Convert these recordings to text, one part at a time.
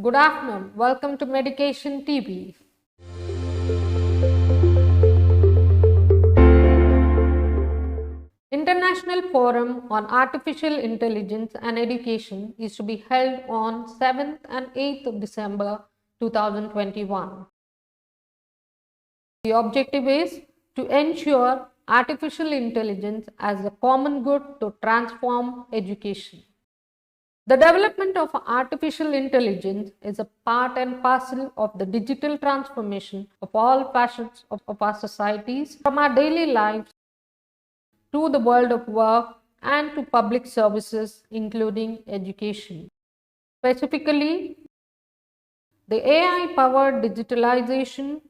Good afternoon. Welcome to Medication TV. International Forum on Artificial Intelligence and Education is to be held on 7th and 8th of December 2021. The objective is to ensure artificial intelligence as a common good to transform education. The development of artificial intelligence is a part and parcel of the digital transformation of all facets of our societies, from our daily lives to the world of work and to public services, including education. Specifically, the AI-powered digitalization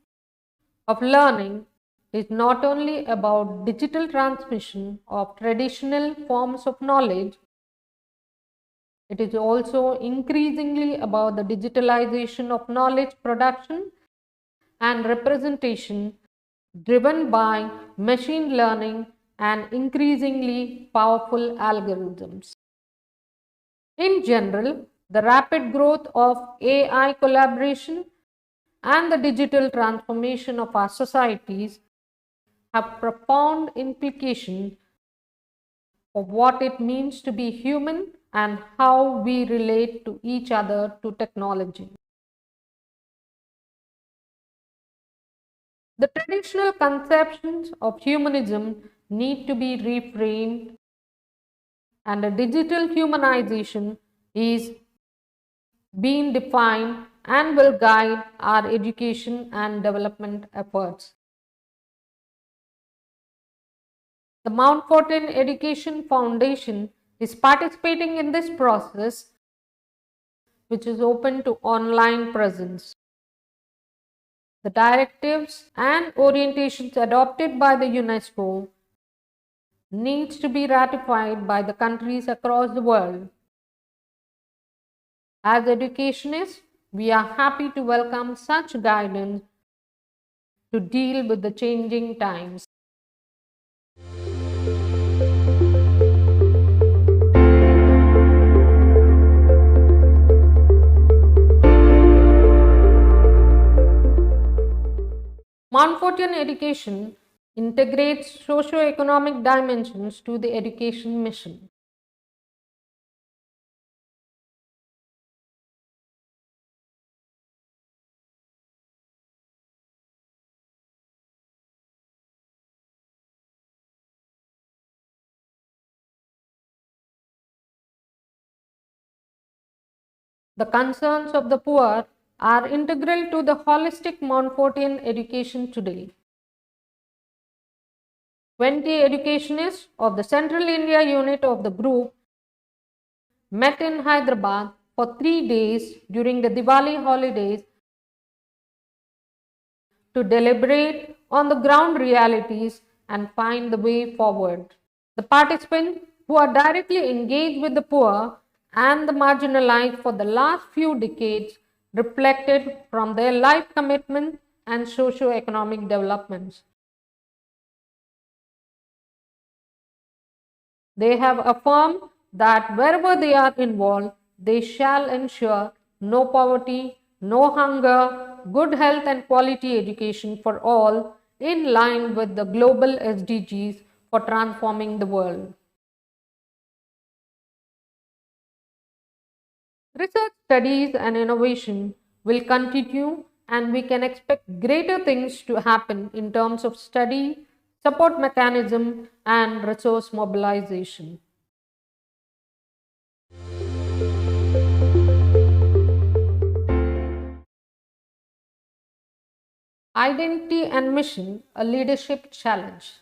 of learning is not only about digital transmission of traditional forms of knowledge. It is also increasingly about the digitalization of knowledge production and representation driven by machine learning and increasingly powerful algorithms. In general, the rapid growth of AI collaboration and the digital transformation of our societies have profound implications of what it means to be human and how we relate to each other to technology. The traditional conceptions of humanism need to be reframed, and a digital humanization is being defined and will guide our education and development efforts. The Mountfort Education Foundation is participating in this process, which is open to online presence. The directives and orientations adopted by the UNESCO needs to be ratified by the countries across the world. As educationists, we are happy to welcome such guidance to deal with the changing times. Mountfortian education integrates socio-economic dimensions to the education mission. The concerns of the poor are integral to the holistic Mountfortian education today. 20 educationists of the Central India unit of the group met in Hyderabad for 3 days during the Diwali holidays to deliberate on the ground realities and find the way forward. The participants, who are directly engaged with the poor and the marginalized for the last few decades, reflected from their life commitment and socio-economic developments. They have affirmed that wherever they are involved, they shall ensure no poverty, no hunger, good health and quality education for all, in line with the global SDGs for transforming the world. Research, studies and innovation will continue, and we can expect greater things to happen in terms of study, support mechanism and resource mobilization. Identity and mission, a leadership challenge.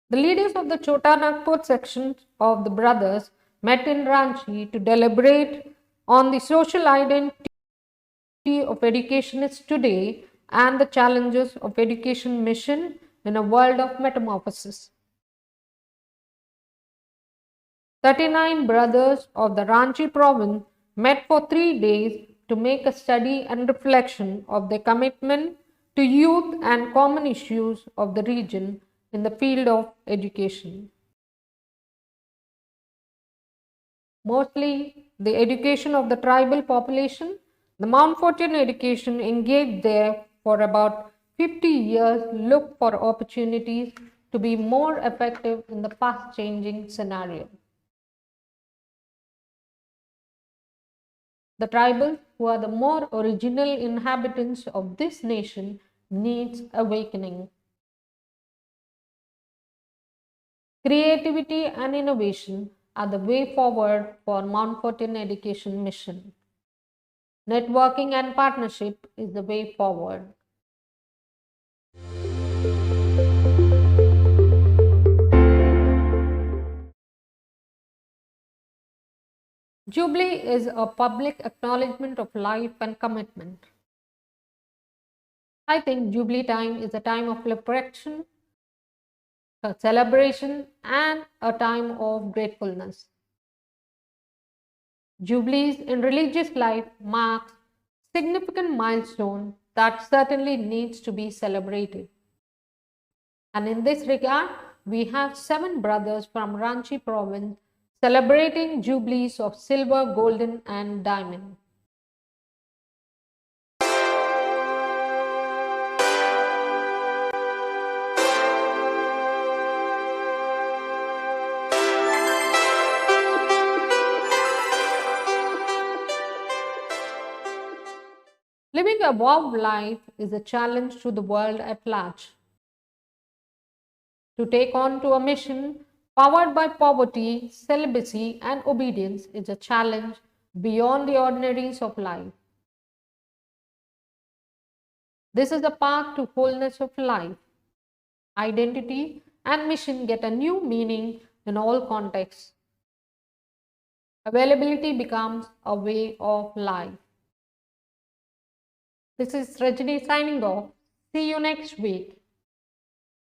The leaders of the Chota Nagpur section of the Brothers met in Ranchi to deliberate on the social identity of educationists today and the challenges of education mission in a world of metamorphosis. 39 brothers of the Ranchi province met for 3 days to make a study and reflection of their commitment to youth and common issues of the region in the field of education. mostly the education of the tribal population. The Mount Fortune education engaged there for about 50 years looked for opportunities to be more effective in the fast changing scenario. The tribals, who are the more original inhabitants of this nation, needs awakening. Creativity and innovation are the way forward for Mount Fortune education mission. Networking and partnership is the way forward. Jubilee is a public acknowledgement of life and commitment. I think Jubilee time is a time of reflection, a celebration, and a time of gratefulness. Jubilees in religious life marks significant milestone that certainly needs to be celebrated. And in this regard, we have 7 brothers from Ranchi province celebrating jubilees of silver, golden, and diamond. Living a evolved life is a challenge to the world at large. To take on to a mission powered by poverty, celibacy, and obedience is a challenge beyond the ordinaries of life. This is a path to wholeness of life. Identity and mission get a new meaning in all contexts. Availability becomes a way of life. This is Rajni signing off. See you next week.